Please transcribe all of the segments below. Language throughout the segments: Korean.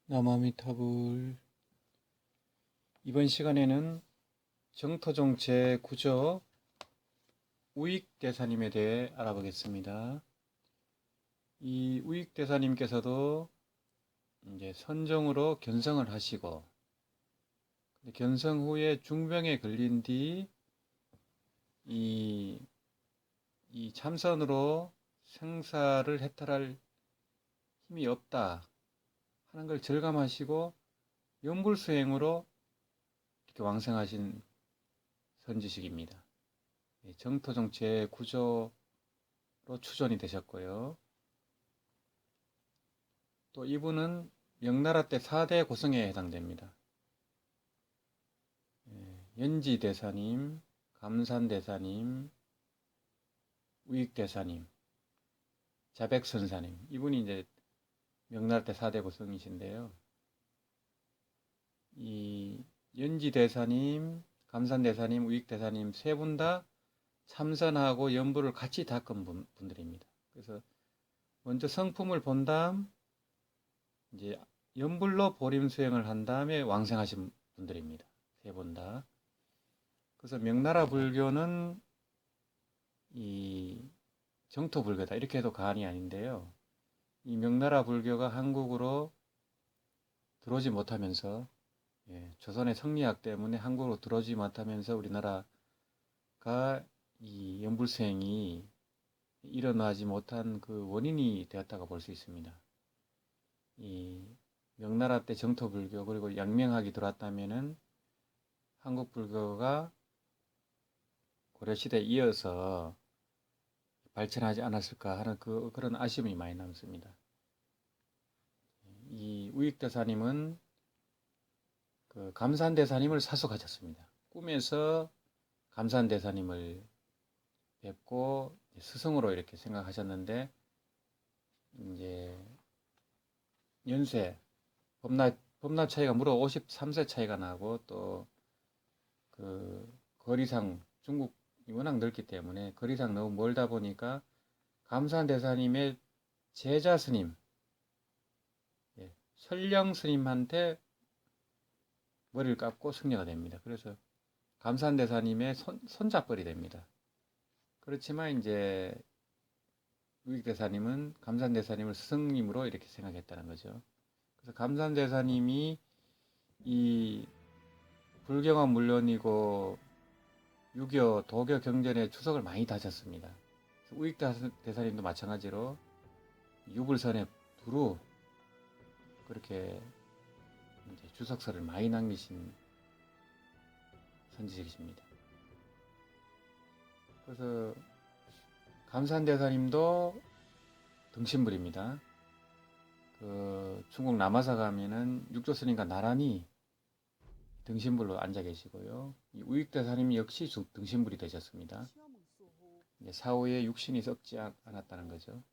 나무아미타불. 이번 시간에는 정토종 제9조 우익대사님에 대해 알아보겠습니다. 이 우익대사님께서도 이제 선종으로 견성을 하시고, 견성 후에 중병에 걸린 뒤 이 참선으로 생사를 해탈할 힘이 없다 하는 걸 절감하시고 연불수행으로 이렇게 왕생하신 선지식입니다. 정토종 제9조로 추존이 되셨고요. 또 이분은 명나라 때 4대 고성에 해당됩니다. 연지대사님, 감산대사님, 우익대사님, 자백선사님, 이분이 이제 명나라 때 4대 고성이신데요. 이 연지대사님, 감산대사님, 우익대사님 세 분 다 참선하고 연불을 같이 닦은 분들입니다. 그래서 먼저 성품을 본 다음 이제 연불로 보림 수행을 한 다음에 왕생하신 분들입니다. 세 분 다. 그래서 명나라 불교는 이 정토 불교다 이렇게 해도 과언이 아닌데요. 이 명나라 불교가 한국으로 들어오지 못하면서 조선의 성리학 때문에 한국으로 들어오지 못하면서 우리나라가 이 연불수행이 일어나지 못한 그 원인이 되었다고 볼 수 있습니다. 이 명나라 때 정토 불교 그리고 양명학이 들어왔다면은 한국 불교가 고려시대에 이어서 발전하지 않았을까 하는 그런 아쉬움이 많이 남습니다. 이 우익대사님은 그 감산대사님을 사수하셨습니다. 꿈에서 감산대사님을 뵙고 스승으로 이렇게 생각하셨는데 이제 연세 법납 차이가 무려 53세 차이가 나고 또 그 거리상 중국이 워낙 넓기 때문에 거리상 너무 멀다 보니까 감산대사님의 제자 스님 설령 스님한테 머리를 깎고 승려가 됩니다. 그래서 감산대사님의 손잡벌이 됩니다. 그렇지만 이제 우익대사님은 감산대사님을 스승님으로 이렇게 생각했다는 거죠. 그래서 감산대사님이 이 불교가 물론이고 유교, 도교 경전에 주석을 많이 다셨습니다. 우익대사님도 마찬가지로 유불선에 두루 그렇게 이제 주석서를 많이 남기신 선지식이십니다. 그래서 감산대사님도 등신불입니다. 그 중국 남아사 가면은 육조스님과 나란히 등신불로 앉아 계시고요. 이 우익대사님 역시 등신불이 되셨습니다. 사후에 육신이 썩지 않았다는 거죠.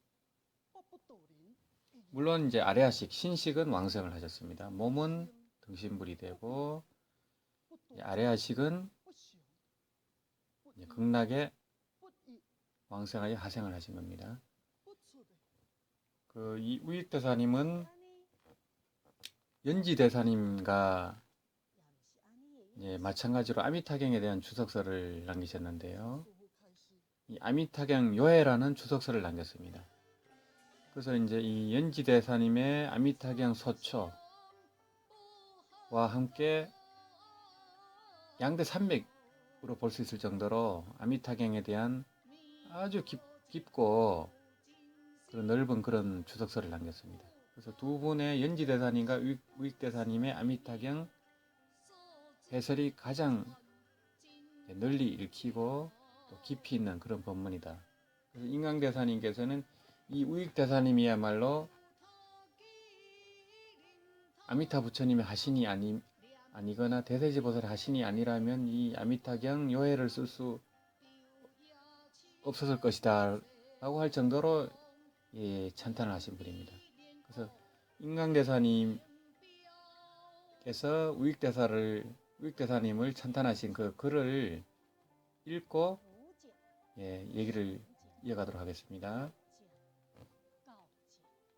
물론 이제 아래아식, 신식은 왕생을 하셨습니다. 몸은 등신불이 되고 아래아식은 극락에 왕생하여 하생을 하신 겁니다. 그 이 우익대사님은 연지대사님과 마찬가지로 아미타경에 대한 주석서를 남기셨는데요. 이 아미타경 요해라는 주석서를 남겼습니다. 그래서 이제 이 연지대사님의 아미타경 소초와 함께 양대 산맥으로 볼 수 있을 정도로 아미타경에 대한 아주 깊고 그런 넓은 그런 주석서를 남겼습니다. 그래서 두 분의 연지대사님과 우익대사님의 아미타경 해설이 가장 널리 읽히고 또 깊이 있는 그런 법문이다. 그래서 인강대사님께서는 이 우익대사님이야말로 아미타 부처님의 하신이 아니거나 대세지보살의 하신이 아니라면 이 아미타경 요해를 쓸 수 없었을 것이다 라고 할 정도로 찬탄을 하신 분입니다. 그래서 인강대사님께서 우익대사님을 찬탄하신 그 글을 읽고 얘기를 이어가도록 하겠습니다.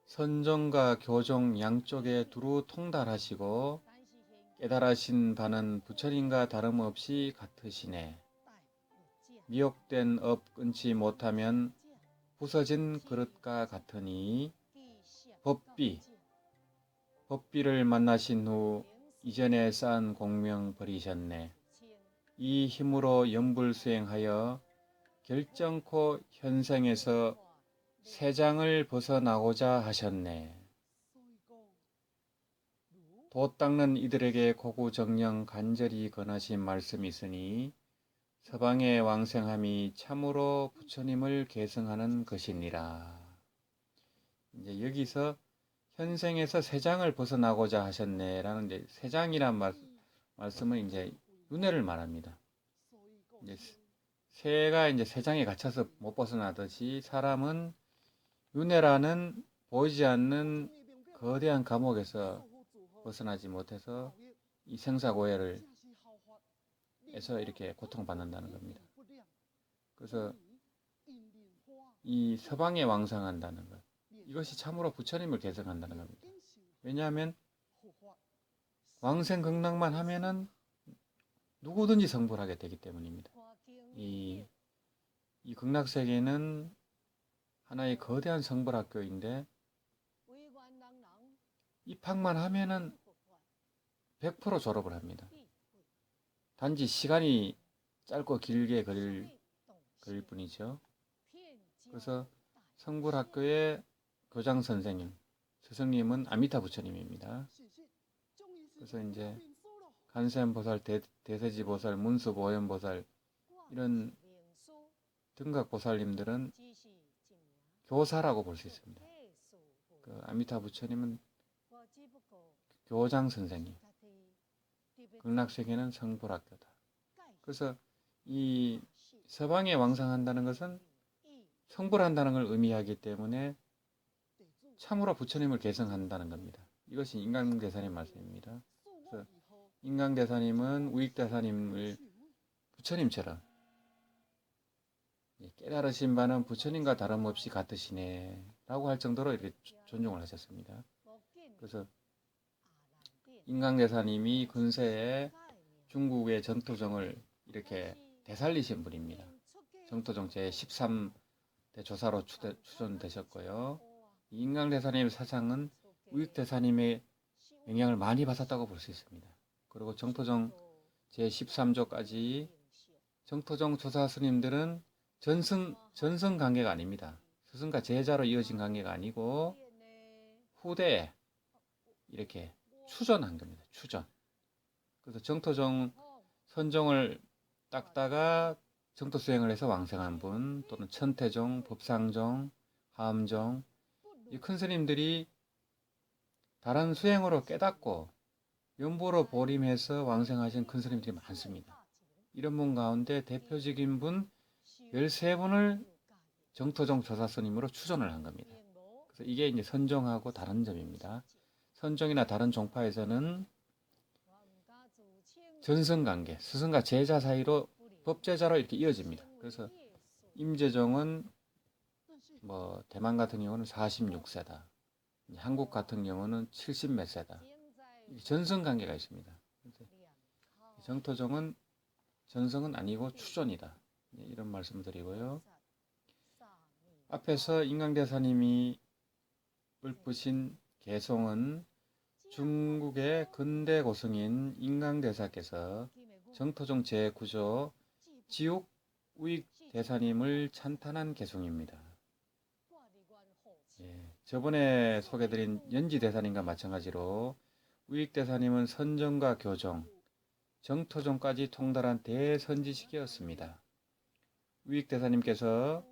선정과 교정 양쪽에 두루 통달하시고 깨달으신 바는 부처님과 다름없이 같으시네. 미혹된 업 끊지 못하면 부서진 그릇과 같으니 법비를 만나신 후 이전에 쌓은 공명 버리셨네. 이 힘으로 염불수행하여 결정코 현생에서 세장을 벗어나고자 하셨네. 도 닦는 이들에게 고구정령 간절히 권하신 말씀이 있으니 서방의 왕생함이 참으로 부처님을 계승하는 것이니라. 이제 여기서 현생에서 세장을 벗어나고자 하셨네라는 이제 세장이란 말씀은 이제 윤회를 말합니다. 이제 새가 이제 세장에 갇혀서 못 벗어나듯이 사람은 윤회라는 보이지 않는 거대한 감옥에서 벗어나지 못해서 이 생사고해를 에서 이렇게 고통받는다는 겁니다. 그래서 이 서방에 왕성한다는 것, 이것이 참으로 부처님을 계승한다는 겁니다. 왜냐하면 왕생극락만 하면은 누구든지 성불하게 되기 때문입니다. 이 극락세계는 하나의 거대한 성불학교인데 입학만 하면은 100% 졸업을 합니다. 단지 시간이 짧고 길게 걸릴 뿐이죠. 그래서 성불학교의 교장 선생님, 스승님은 아미타 부처님입니다. 그래서 이제 간세음보살, 대세지보살, 문수보현보살 이런 등각보살님들은 교사라고 볼 수 있습니다. 그 아미타 부처님은 교장 선생님, 극락세계는 성불학교다. 그래서 이 서방에 왕성한다는 것은 성불한다는 걸 의미하기 때문에 참으로 부처님을 계승한다는 겁니다. 이것이 인강대사님 말씀입니다. 그래서 인강대사님은 우익대사님을 부처님처럼 깨달으신 바는 부처님과 다름없이 같으시네 라고 할 정도로 이렇게 존중을 하셨습니다. 그래서 인강대사님이 근세에 중국의 전토종을 이렇게 되살리신 분입니다. 전토종 제13대 조사로 추존되셨고요. 인강대사님의 사상은 우익대사님의 영향을 많이 받았다고 볼 수 있습니다. 그리고 정토종 제13조까지 정토종 조사 스님들은 전승 관계가 아닙니다. 스승과 제자로 이어진 관계가 아니고 후대에 이렇게 추존한 겁니다. 추존. 그래서 정토종 선종을 닦다가 정토 수행을 해서 왕생한 분, 또는 천태종, 법상종, 하암종, 이 큰 스님들이 다른 수행으로 깨닫고 연보로 보림해서 왕생하신 큰 스님들이 많습니다. 이런 분 가운데 대표적인 분 13분을 정토종 조사 스님으로 추존을 한 겁니다. 그래서 이게 이제 선종하고 다른 점입니다. 선종이나 다른 종파에서는 전승관계, 스승과 제자 사이로 법제자로 이렇게 이어집니다. 그래서 임재종은 대만 같은 경우는 46세다. 한국 같은 경우는 70 몇 세다. 전승관계가 있습니다. 정토종은 전승은 아니고 추존이다. 이런 말씀드리고요. 앞에서 인강대사님이 읊으신 개송은 중국의 근대 고승인 인강대사께서 정토종 제9조 지옥 우익대사님을 찬탄한 개송입니다. 저번에 소개드린 연지대사님과 마찬가지로 우익대사님은 선정과 교정, 정토종까지 통달한 대선지식이었습니다. 우익대사님께서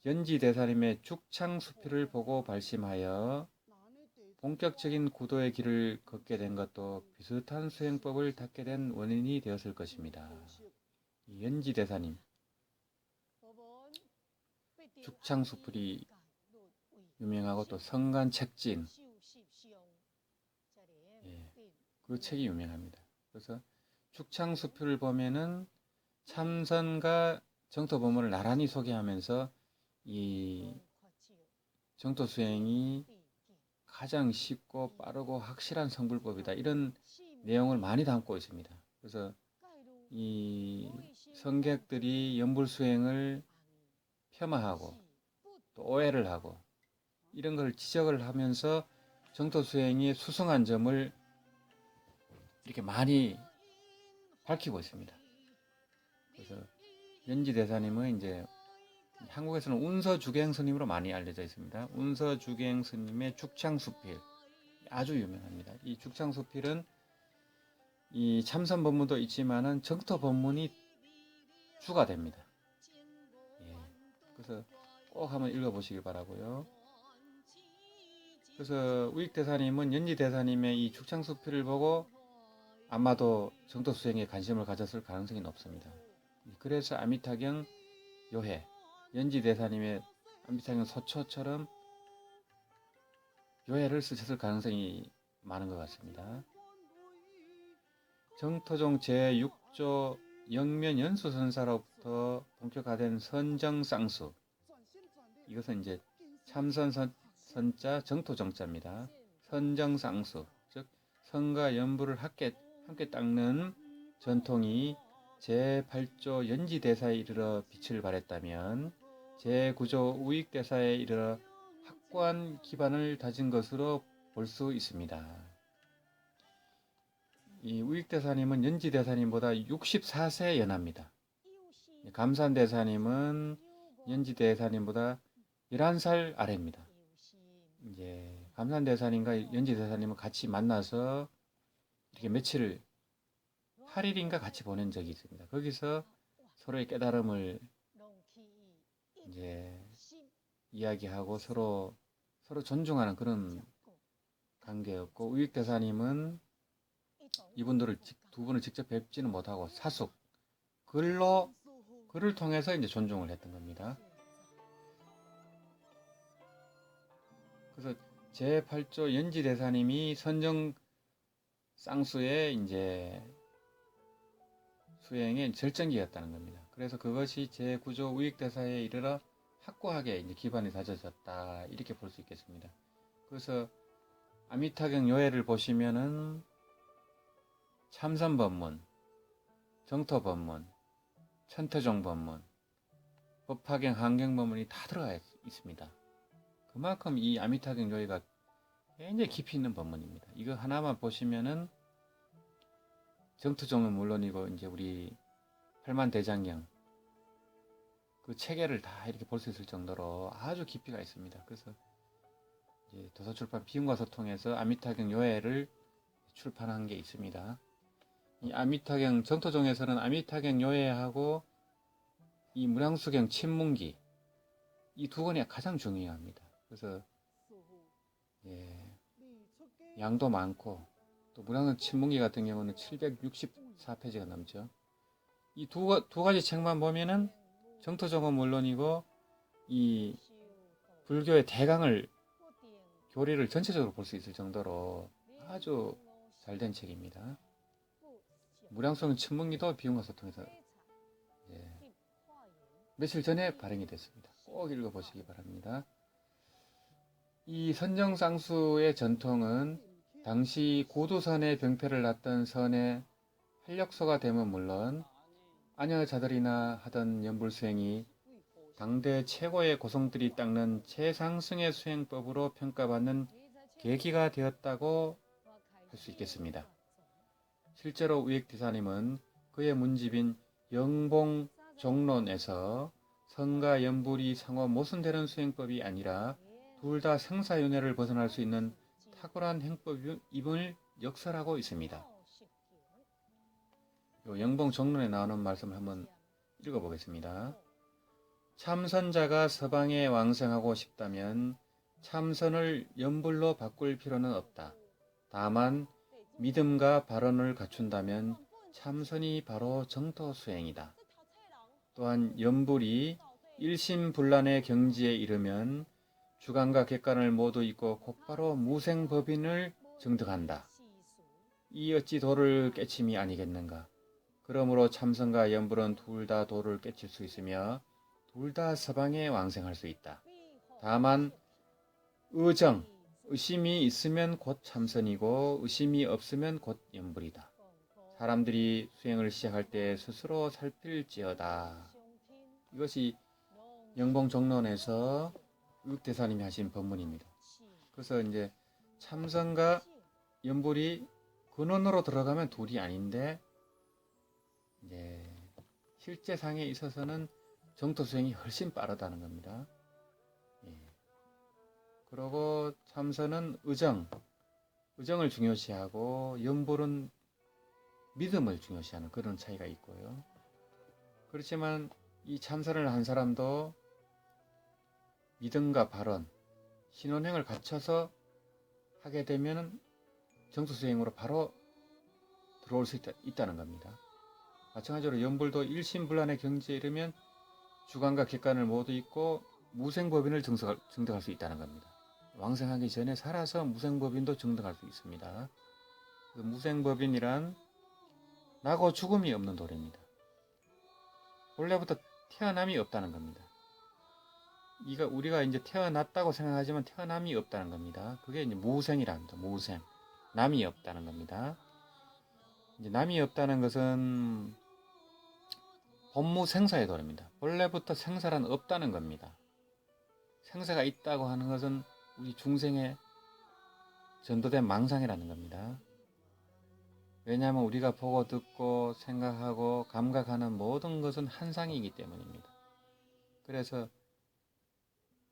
연지대사님의 죽창수필을 보고 발심하여 본격적인 구도의 길을 걷게 된 것도 비슷한 수행법을 닦게 된 원인이 되었을 것입니다. 연지대사님, 죽창수필이 유명하고 또 성간책진, 그 책이 유명합니다. 그래서 죽창수필을 보면은 참선과 정토법문을 나란히 소개하면서 이 정토수행이 가장 쉽고 빠르고 확실한 성불법이다. 이런 내용을 많이 담고 있습니다. 그래서 이 성객들이 연불 수행을 폄하하고 또 오해를 하고 이런 걸 지적을 하면서 정토 수행이 수승한 점을 이렇게 많이 밝히고 있습니다. 그래서 연지대사님은 이제 한국에서는 운서주갱 스님으로 많이 알려져 있습니다. 운서주갱 스님의 죽창수필 아주 유명합니다. 이 죽창수필은 이 참선 법문도 있지만은 정토 법문이 주가 됩니다. 예. 그래서 꼭 한번 읽어보시기 바라고요. 그래서 우익대사님은 연지대사님의 이 죽창수필을 보고 아마도 정토 수행에 관심을 가졌을 가능성이 높습니다. 그래서 아미타경 요해, 연지대사님의 아미타경 소초처럼 요해를 쓰셨을 가능성이 많은 것 같습니다. 정토종 제6조 영면 연수선사로부터 본격화된 선정쌍수, 이것은 이제 참선선자 정토정자입니다. 선정쌍수, 즉 선과 연부를 함께 닦는 전통이 제8조 연지대사에 이르러 빛을 발했다면 제9조 우익대사에 이르러 확고한 기반을 다진 것으로 볼 수 있습니다. 이 우익대사님은 연지대사님보다 64세 연합니다. 감산대사님은 연지대사님보다 11살 아래입니다. 이제 감산대사님과 연지대사님은 같이 만나서 이렇게 며칠을 8일인가 같이 보낸 적이 있습니다. 거기서 서로의 깨달음을 이제 이야기하고 서로 존중하는 그런 관계였고, 우익대사님은 이분들을 두 분을 직접 뵙지는 못하고 사숙 글을 통해서 이제 존중을 했던 겁니다. 그래서 제8조 연지대사님이 선정 쌍수의 이제 수행의 절정기였다는 겁니다. 그래서 그것이 제9조 우익대사에 이르러 확고하게 이제 기반이 다져졌다, 이렇게 볼 수 있겠습니다. 그래서 아미타경 요해를 보시면은 참선법문, 정토법문, 천태종법문, 법화경, 한경법문이 다 들어가 있습니다. 그만큼 이 아미타경 요해가 굉장히 깊이 있는 법문입니다. 이거 하나만 보시면은 정토종은 물론이고 이제 우리 팔만대장경 그 체계를 다 이렇게 볼 수 있을 정도로 아주 깊이가 있습니다. 그래서 이제 도서출판 비움과서 통해서 아미타경 요해를 출판한 게 있습니다. 이 아미타경 정토종에서는 아미타경 요해하고 이 무량수경 친문기 이 두 권이 가장 중요합니다. 그래서 양도 많고 또 무량수경 친문기 같은 경우는 764페이지가 넘죠. 이 두 가지 책만 보면은 정토종은 물론이고 이 불교의 대강을 교리를 전체적으로 볼 수 있을 정도로 아주 잘된 책입니다. 무량수경 친문기도 비움과서 통해서 며칠 전에 발행이 됐습니다. 꼭 읽어보시기 바랍니다. 이 선정쌍수의 전통은 당시 고두선의 병폐를 놨던 선의 활력소가 되면 물론 아녀자들이나 하던 연불수행이 당대 최고의 고성들이 닦는 최상승의 수행법으로 평가받는 계기가 되었다고 할 수 있겠습니다. 실제로 우익대사님은 그의 문집인 영봉종론에서 선과 연불이 상호 모순되는 수행법이 아니라 둘 다 생사윤회를 벗어날 수 있는 탁월한 행법임을 역설하고 있습니다. 영봉종론에 나오는 말씀을 한번 읽어보겠습니다. 참선자가 서방에 왕생하고 싶다면 참선을 연불로 바꿀 필요는 없다. 다만 믿음과 발언을 갖춘다면 참선이 바로 정토 수행이다. 또한 연불이 일심불란의 경지에 이르면 주관과 객관을 모두 잊고 곧바로 무생법인을 증득한다. 이 어찌 도를 깨침이 아니겠는가. 그러므로 참선과 연불은 둘 다 도를 깨칠 수 있으며 둘 다 서방에 왕생할 수 있다. 다만 의정, 의심이 있으면 곧 참선이고 의심이 없으면 곧 염불이다. 사람들이 수행을 시작할 때 스스로 살필지어다. 이것이 영봉정론에서 육대사님이 하신 법문입니다. 그래서 이제 참선과 염불이 근원으로 들어가면 둘이 아닌데 이제 실제상에 있어서는 정토 수행이 훨씬 빠르다는 겁니다. 예. 그리고 참선은 의정을 중요시하고 염불은 믿음을 중요시하는 그런 차이가 있고요. 그렇지만 이 참선을 한 사람도 믿음과 발언, 신원행을 갖춰서 하게 되면 정토 수행으로 바로 들어올 수 있다는 겁니다. 마찬가지로 염불도 일심불란의 경지에 이르면 주관과 객관을 모두 잊고 무생법인을 증득할 수 있다는 겁니다. 왕생하기 전에 살아서 무생법인도 증득할 수 있습니다. 그 무생법인이란 나고 죽음이 없는 도리입니다. 원래부터 태어남이 없다는 겁니다. 우리가 이제 태어났다고 생각하지만 태어남이 없다는 겁니다. 그게 이제 무생이랍니다. 무생. 남이 없다는 겁니다. 이제 남이 없다는 것은 법무생사의 도리입니다. 원래부터 생사란 없다는 겁니다. 생사가 있다고 하는 것은 우리 중생의 전도된 망상이라는 겁니다. 왜냐하면 우리가 보고 듣고 생각하고 감각하는 모든 것은 한상이기 때문입니다. 그래서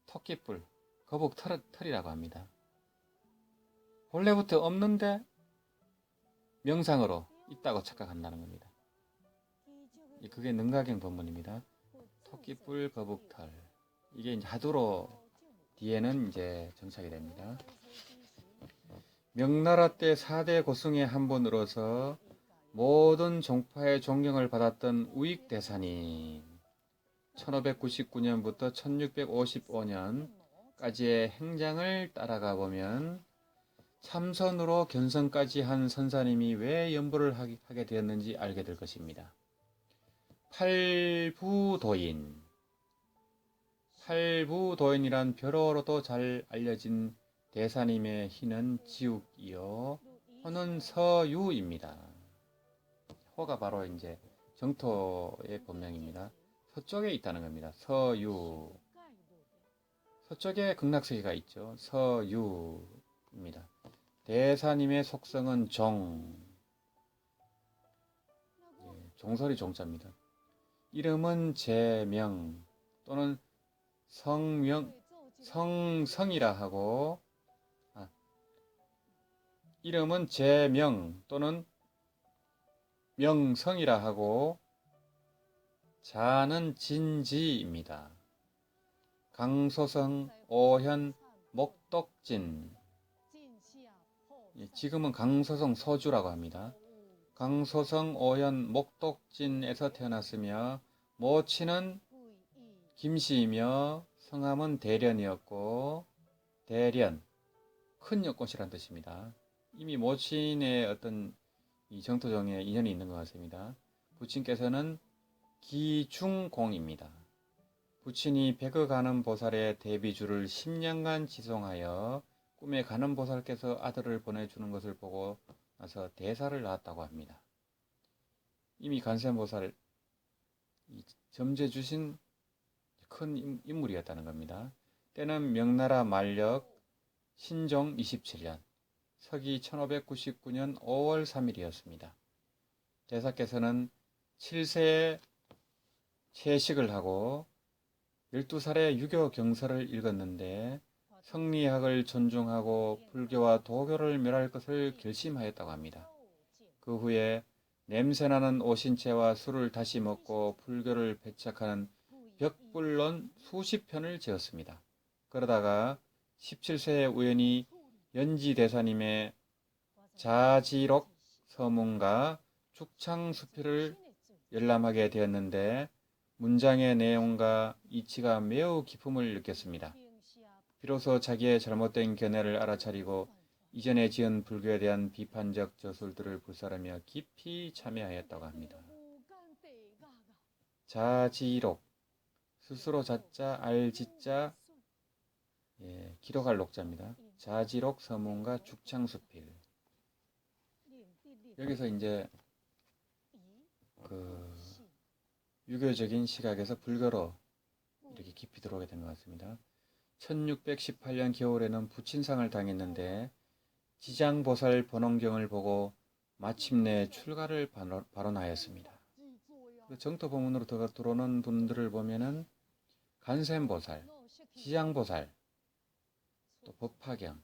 토끼뿔, 거북털이라고 합니다. 본래부터 없는데 명상으로 있다고 착각한다는 겁니다. 그게 능가경 법문입니다. 토끼뿔, 거북털. 이게 이제 하두로 뒤에는 이제 정착이 됩니다. 명나라 때 4대 고승의 한 분으로서 모든 종파의 존경을 받았던 우익대사님, 1599년부터 1655년까지의 행장을 따라가 보면 참선으로 견성까지 한 선사님이 왜 염불을 하게 되었는지 알게 될 것입니다. 팔부도인이란 벼로로도 잘 알려진 대사님의 희는 지욱이요 호는 서유입니다. 호가 바로 이제 정토의 본명입니다. 서쪽에 있다는 겁니다. 서유. 서쪽에 극락세계가 있죠. 서유입니다. 대사님의 속성은 종설이 종자입니다. 이름은 제명 또는 성이라 하고 이름은 제명 또는 명성이라 하고 자는 진지입니다. 강소성, 오현, 목독진. 지금은 강소성 소주라고 합니다. 강소성, 오현, 목독진에서 태어났으며 모친은 김씨이며 성함은 대련이었고 대련, 큰 연꽃이란 뜻입니다. 이미 모친의 어떤 이 정토정에 인연이 있는 것 같습니다. 부친께서는 기중공입니다. 부친이 백의 가는보살의 대비주를 10년간 지송하여 꿈에 가는보살께서 아들을 보내주는 것을 보고 나서 대사를 낳았다고 합니다. 이미 간센보살 점제 주신 큰 인물이었다는 겁니다. 때는 명나라 만력 신종 27년 서기 1599년 5월 3일이었습니다. 대사께서는 7세에 채식을 하고 12살에 유교 경서를 읽었는데 성리학을 존중하고 불교와 도교를 멸할 것을 결심하였다고 합니다. 그 후에 냄새나는 오신채와 술을 다시 먹고 불교를 배척하는 벽불론 수십 편을 지었습니다. 그러다가 17세에 우연히 연지대사님의 자지록 서문과 죽창수필을 열람하게 되었는데 문장의 내용과 이치가 매우 기품을 느꼈습니다. 비로소 자기의 잘못된 견해를 알아차리고 이전에 지은 불교에 대한 비판적 저술들을 불사르며 깊이 참여하였다고 합니다. 자지록, 스스로 자자, 알지자, 기록할 녹자입니다. 자지록 서문과 죽창수필. 여기서 이제 그 유교적인 시각에서 불교로 이렇게 깊이 들어오게 된 것 같습니다. 1618년 겨울에는 부친상을 당했는데 지장보살 번원경을 보고 마침내 출가를 발언하였습니다. 정토 법문으로 들어오는 분들을 보면은 간센보살, 지장보살, 또 법화경.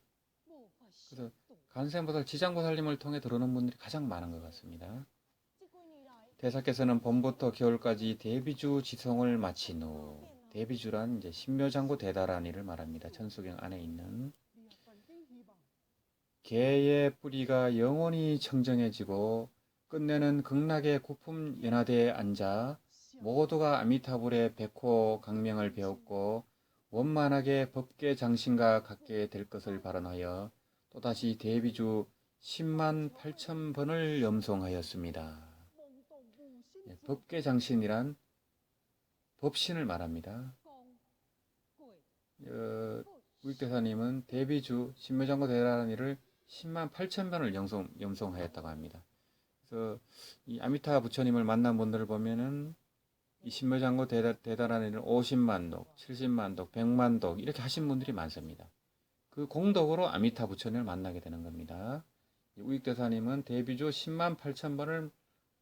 그래서 간센보살, 지장보살님을 통해 들어오는 분들이 가장 많은 것 같습니다. 대사께서는 봄부터 겨울까지 대비주 지성을 마친 후, 대비주란 이제 신묘장구 대다라니를 말합니다. 천수경 안에 있는 개의 뿌리가 영원히 청정해지고 끝내는 극락의 구품 연화대에 앉아 모두가 아미타불의 백호 강명을 배웠고 원만하게 법계 장신과 같게 될 것을 발언하여 또다시 대비주 10만 8천 번을 염송하였습니다. 법계 장신이란 법신을 말합니다. 우익대사님은 대비주 신묘장구 대다라니를 10만 8천 번을 염송하였다고 합니다. 그래서 이 아미타 부처님을 만난 분들을 보면은 이 신묘장구 대다라니를 50만 독, 70만 독, 100만 독 이렇게 하신 분들이 많습니다. 그 공덕으로 아미타 부처님을 만나게 되는 겁니다. 우익대사님은 대비주 10만 8천 번을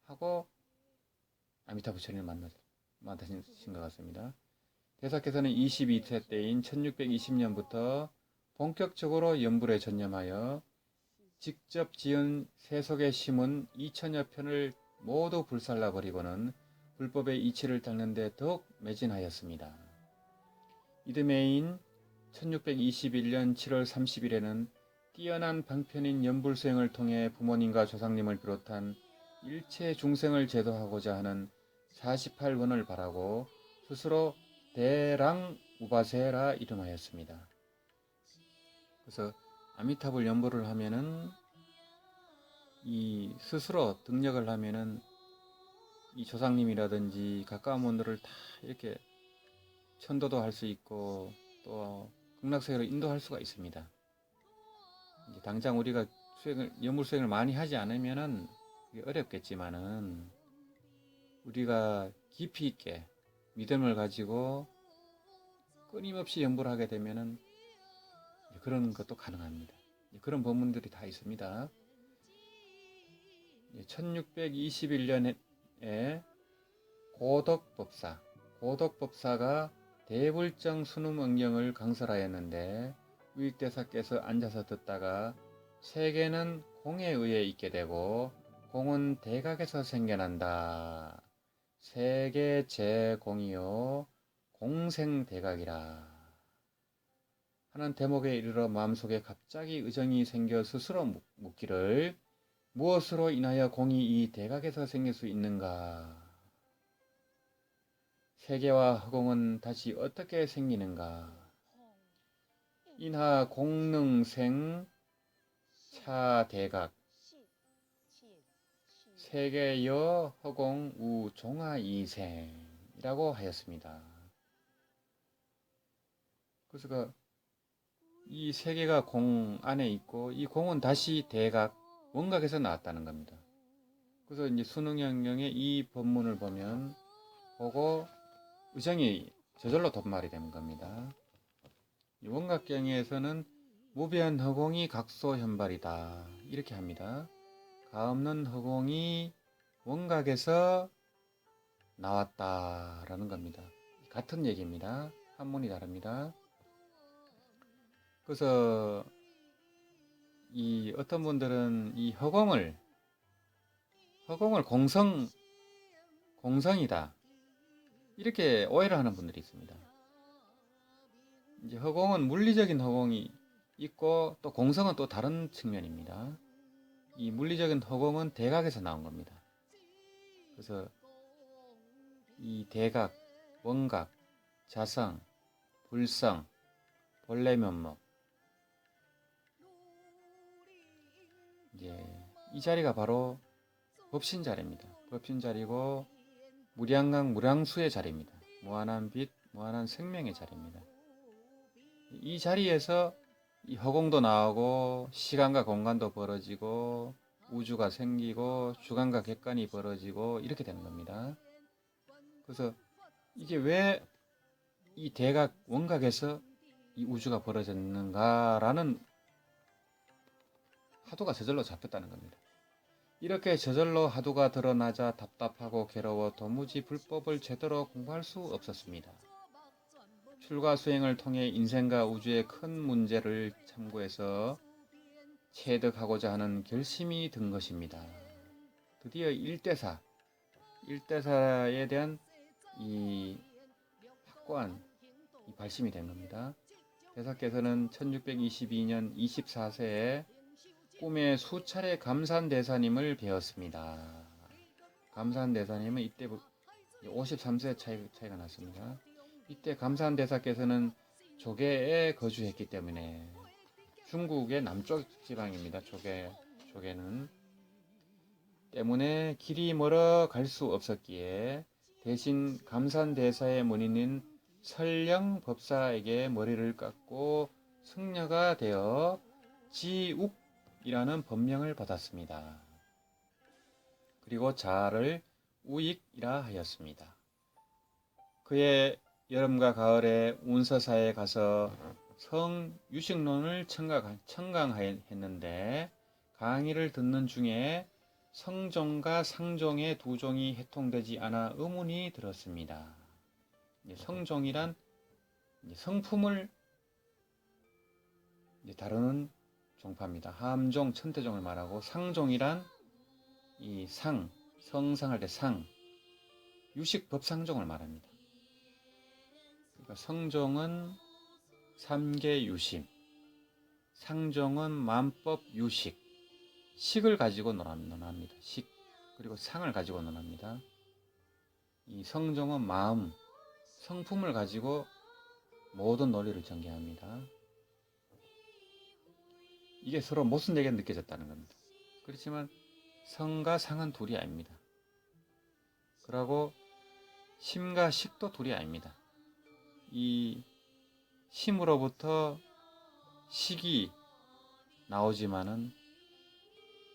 하고 아미타 부처님을 만나신 것 같습니다. 대사께서는 22세 때인 1620년부터 본격적으로 연불에 전념하여 직접 지은 세속의 심은 2000여 편을 모두 불살라 버리고는 불법의 이치를 닦는 데 더욱 매진하였습니다. 이듬해인 1621년 7월 30일에는 뛰어난 방편인 연불수행을 통해 부모님과 조상님을 비롯한 일체 중생을 제도하고자 하는 48원을 바라고 스스로 대랑 우바세라 이름하였습니다. 그래서 아미타불 연불을 하면은 이 스스로 등력을 하면은 이 조상님이라든지 가까운 분들을 다 이렇게 천도도 할 수 있고 또 극락세계로 인도할 수가 있습니다. 이제 당장 우리가 연불 수행을 많이 하지 않으면은 어렵겠지만은 우리가 깊이 있게 믿음을 가지고 끊임없이 연불을 하게 되면은 그런 것도 가능합니다. 그런 법문들이 다 있습니다. 1621년에 고덕법사가 대불정 순음언경을 강설하였는데 우익대사께서 앉아서 듣다가 세계는 공에 의해 있게 되고 공은 대각에서 생겨난다. 세계 제공이요 공생대각이라 하는 대목에 이르러 마음속에 갑자기 의정이 생겨 스스로 묻기를 무엇으로 인하여 공이 이 대각에서 생길 수 있는가? 세계와 허공은 다시 어떻게 생기는가? 인하 공능생 차대각 세계여 허공 우 종아이생이라고 하였습니다. 그래서 이 세계가 공 안에 있고 이 공은 다시 대각 원각에서 나왔다는 겁니다. 그래서 이제 수능영경의 이 법문을 보고 의정이 저절로 돈말이 되는 겁니다. 이 원각경에서는 무변 허공이 각소현발이다 이렇게 합니다. 가없는 허공이 원각에서 나왔다라는 겁니다. 같은 얘기입니다. 한문이 다릅니다. 그래서 이 어떤 분들은 이 허공을 공성이다 이렇게 오해를 하는 분들이 있습니다. 이제 허공은 물리적인 허공이 있고 또 공성은 또 다른 측면입니다. 이 물리적인 허공은 대각에서 나온 겁니다. 그래서 이 대각, 원각, 자성, 불성, 본래면목 이제 이 자리가 바로 법신 자리입니다. 법신 자리고 무량강 무량수의 자리입니다. 무한한 빛, 무한한 생명의 자리입니다. 이 자리에서 이 허공도 나오고 시간과 공간도 벌어지고 우주가 생기고 주간과 객관이 벌어지고 이렇게 되는 겁니다. 그래서 이게 왜 이 대각 원각에서 이 우주가 벌어졌는가라는 하도가 저절로 잡혔다는 겁니다. 이렇게 저절로 하도가 드러나자 답답하고 괴로워 도무지 불법을 제대로 공부할 수 없었습니다. 출가 수행을 통해 인생과 우주의 큰 문제를 참고해서 체득하고자 하는 결심이 든 것입니다. 드디어 1대4, 1대4에 대한 이 확고한 이 발심이 된 겁니다. 대사께서는 1622년 24세에 꿈에 수차례 감산대사님을 배웠습니다. 감산대사님은 이때 53세 차이가 났습니다. 이때 감산대사께서는 조계에 거주했기 때문에 중국의 남쪽 지방입니다. 조계는 때문에 길이 멀어 갈 수 없었기에 대신 감산대사의 문인인 설령법사에게 머리를 깎고 승려가 되어 지욱이라는 법명을 받았습니다. 그리고 자아를 우익이라 하였습니다. 그의 여름과 가을에 운서사에 가서 성유식론을 청강했는데 강의를 듣는 중에 성종과 상종의 두 종이 해통되지 않아 의문이 들었습니다. 성종이란 성품을 다루는 종파입니다. 함종, 천태종을 말하고 상종이란 이 성상할 때 유식법상종을 말합니다. 그러니까 성종은 삼계유심, 상종은 만법유식, 식을 가지고 논합니다. 식, 그리고 상을 가지고 논합니다. 이 성종은 마음, 성품을 가지고 모든 논리를 전개합니다. 이게 서로 모순되게 느껴졌다는 겁니다. 그렇지만 성과 상은 둘이 아닙니다. 그리고 심과 식도 둘이 아닙니다. 이 심으로부터 식이 나오지만은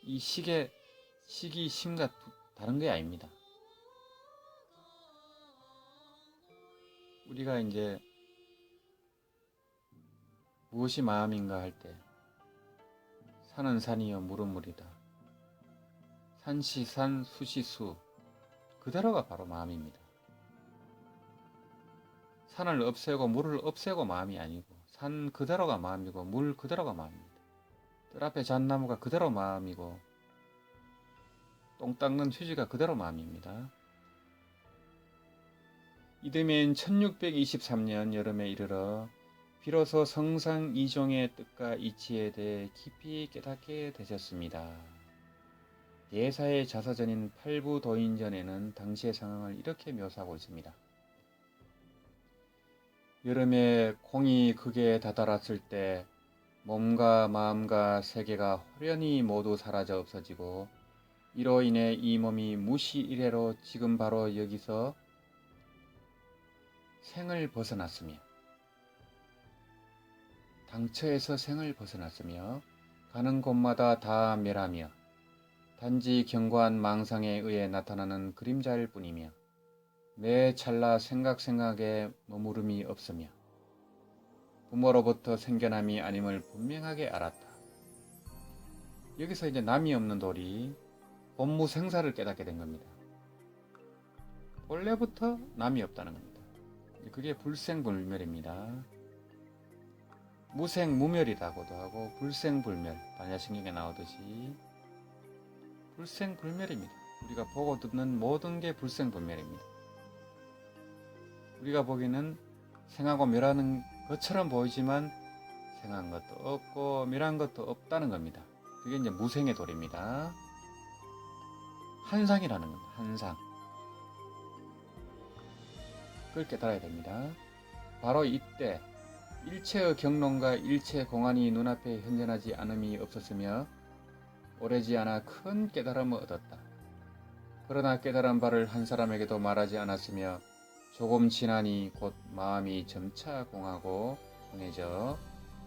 이 식이 심과 다른 게 아닙니다. 우리가 이제 무엇이 마음인가 할 때 산은 산이요 물은 물이다. 산시 산, 수시 수. 그대로가 바로 마음입니다. 산을 없애고 물을 없애고 마음이 아니고 산 그대로가 마음이고 물 그대로가 마음입니다. 뜰 앞에 잣나무가 그대로 마음이고 똥 닦는 휴지가 그대로 마음입니다. 이듬해인 1623년 여름에 이르러 비로소 성상 이종의 뜻과 이치에 대해 깊이 깨닫게 되셨습니다. 예사의 자서전인 팔부도인전에는 당시의 상황을 이렇게 묘사하고 있습니다. 여름에 공이 극에 다다랐을 때 몸과 마음과 세계가 호련히 모두 사라져 없어지고 이로 인해 이 몸이 무시 이래로 지금 바로 여기서 생을 벗어났으며 당처에서 생을 벗어났으며 가는 곳마다 다 멸하며 단지 견고한 망상에 의해 나타나는 그림자일 뿐이며 매 찰나 생각에 머무름이 없으며 부모로부터 생겨남이 아님을 분명하게 알았다. 여기서 이제 남이 없는 돌이 본무생사를 깨닫게 된 겁니다. 본래부터 남이 없다는 겁니다. 그게 불생불멸입니다. 무생무멸이라고도 하고 불생불멸, 반야신경에 나오듯이 불생불멸입니다. 우리가 보고 듣는 모든 게 불생불멸입니다. 우리가 보기에는 생하고 멸하는 것처럼 보이지만 생한 것도 없고 멸한 것도 없다는 겁니다. 그게 이제 무생의 도리입니다. 한상이라는 겁니다. 한상. 그걸 깨달아야 됩니다. 바로 이때 일체의 경론과 일체 공안이 눈앞에 현존하지 않음이 없었으며 오래지 않아 큰 깨달음을 얻었다. 그러나 깨달은 바를 한 사람에게도 말하지 않았으며 조금 지나니 곧 마음이 점차 공하고 강해져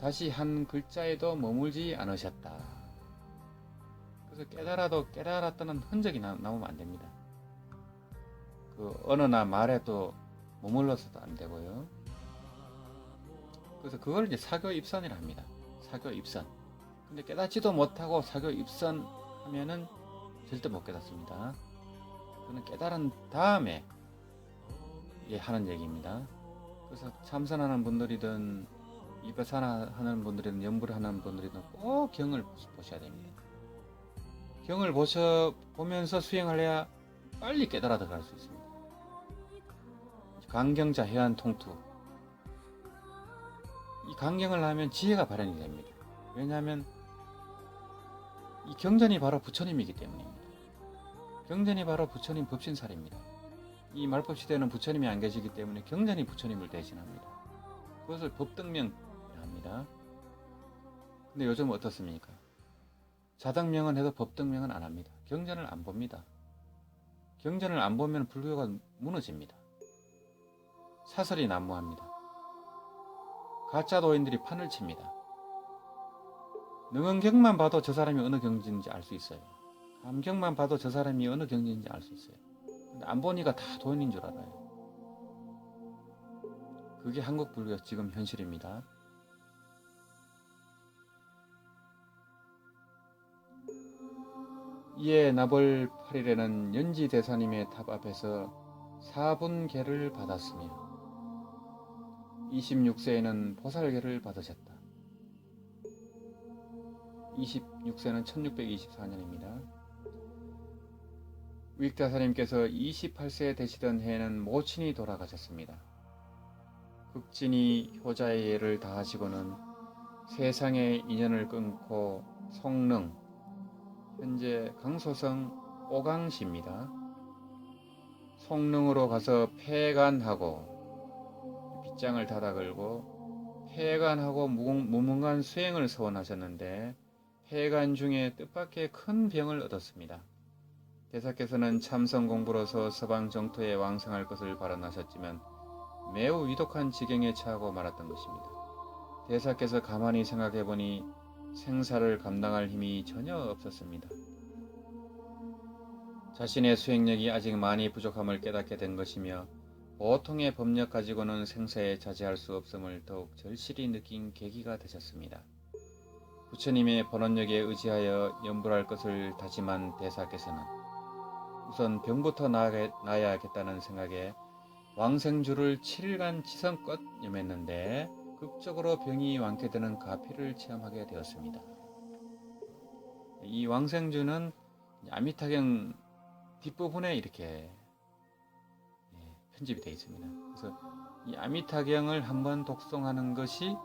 다시 한 글자에도 머물지 않으셨다. 그래서 깨달아도 깨달았다는 흔적이 남으면 안 됩니다. 그 언어나 말에도 머물러서도 안 되고요. 그래서 그걸 이제 사교 입선이라 합니다. 사교 입선. 근데 깨닫지도 못하고 사교 입선 하면은 절대 못 깨닫습니다. 그는 깨달은 다음에 하는 얘기입니다. 그래서 참선하는 분들이든 이파사나 하는 분들이든 연불을 하는 분들이든 꼭 경을 보셔야 됩니다. 경을 보면서 수행을 해야 빨리 깨달아 들어갈 수 있습니다. 강경자 해안 통투. 이 강경을 하면 지혜가 발현이 됩니다. 왜냐하면 이 경전이 바로 부처님이기 때문입니다. 경전이 바로 부처님 법신살입니다. 이 말법 시대에는 부처님이 안 계시기 때문에 경전이 부처님을 대신합니다. 그것을 법등명이라 합니다. 근데 요즘 어떻습니까? 자등명은 해도 법등명은 안 합니다. 경전을 안 봅니다. 경전을 안 보면 불교가 무너집니다. 사설이 난무합니다. 가짜 도인들이 판을 칩니다. 능언경만 봐도 저 사람이 어느 경지인지 알 수 있어요. 감경만 봐도 저 사람이 어느 경지인지 알 수 있어요. 근데 안 보니까 다 도인인 줄 알아요. 그게 한국 불교 지금 현실입니다. 이에 나벌 8일에는 연지대사님의 탑 앞에서 4분계를 받았으며 26세에는 보살계를 받으셨다. 26세는 1624년입니다. 우익대사님께서 28세 되시던 해에는 모친이 돌아가셨습니다. 극진이 효자의 예를 다하시고는 세상의 인연을 끊고 성능, 현재 강소성 오강시입니다. 성능으로 가서 폐간하고 빗장을 닫아 걸고 폐간하고 무문간 수행을 서원하셨는데 폐간 중에 뜻밖의 큰 병을 얻었습니다. 대사께서는 참선 공부로서 서방 정토에 왕성할 것을 발언하셨지만 매우 위독한 지경에 처하고 말았던 것입니다. 대사께서 가만히 생각해보니 생사를 감당할 힘이 전혀 없었습니다. 자신의 수행력이 아직 많이 부족함을 깨닫게 된 것이며 보통의 법력 가지고는 생사에 자제할 수 없음을 더욱 절실히 느낀 계기가 되셨습니다. 부처님의 번원력에 의지하여 연불할 것을 다짐한 대사께서는 우선 병부터 나아야겠다는 생각에 왕생주를 7일간 지성껏 염했는데 극적으로 병이 완쾌되는 가피를 체험하게 되었습니다. 이 왕생주는 아미타경 뒷부분에 이렇게 편집이 되어 있습니다. 그래서 이 아미타경을 한번 독송하는 것이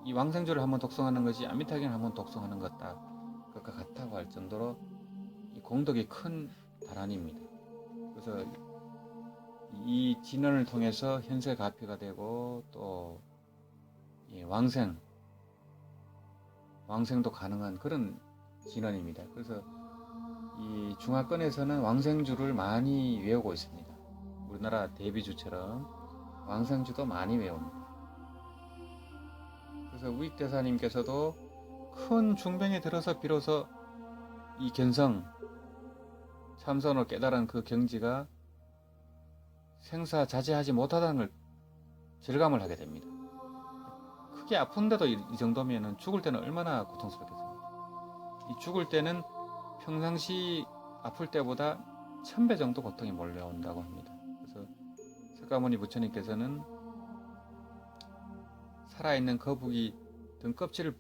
이 왕생주를 한번 독송하는 것이 아미타경을 한번 독송하는 것과 같다고 할 정도로 이 공덕이 큰 다란입니다. 그래서 이 진언을 통해서 현세 가피가 되고 또 왕생도 가능한 그런 진언입니다. 그래서 이 중화권에서는 왕생주를 많이 외우고 있습니다. 우리나라 대비주처럼 왕생주도 많이 외웁니다. 그래서 우익대사님께서도 큰 중병에 들어서 비로소 이 견성, 참선으로 깨달은 그 경지가 생사자제하지 못하다는 걸 절감을 하게 됩니다. 크게 아픈데도 이 정도면 죽을 때는 얼마나 고통스럽겠습니까? 이 죽을 때는 평상시 아플 때보다 1000배 정도 고통이 몰려온다고 합니다. 그래서 석가모니 부처님께서는 살아있는 거북이 등껍질을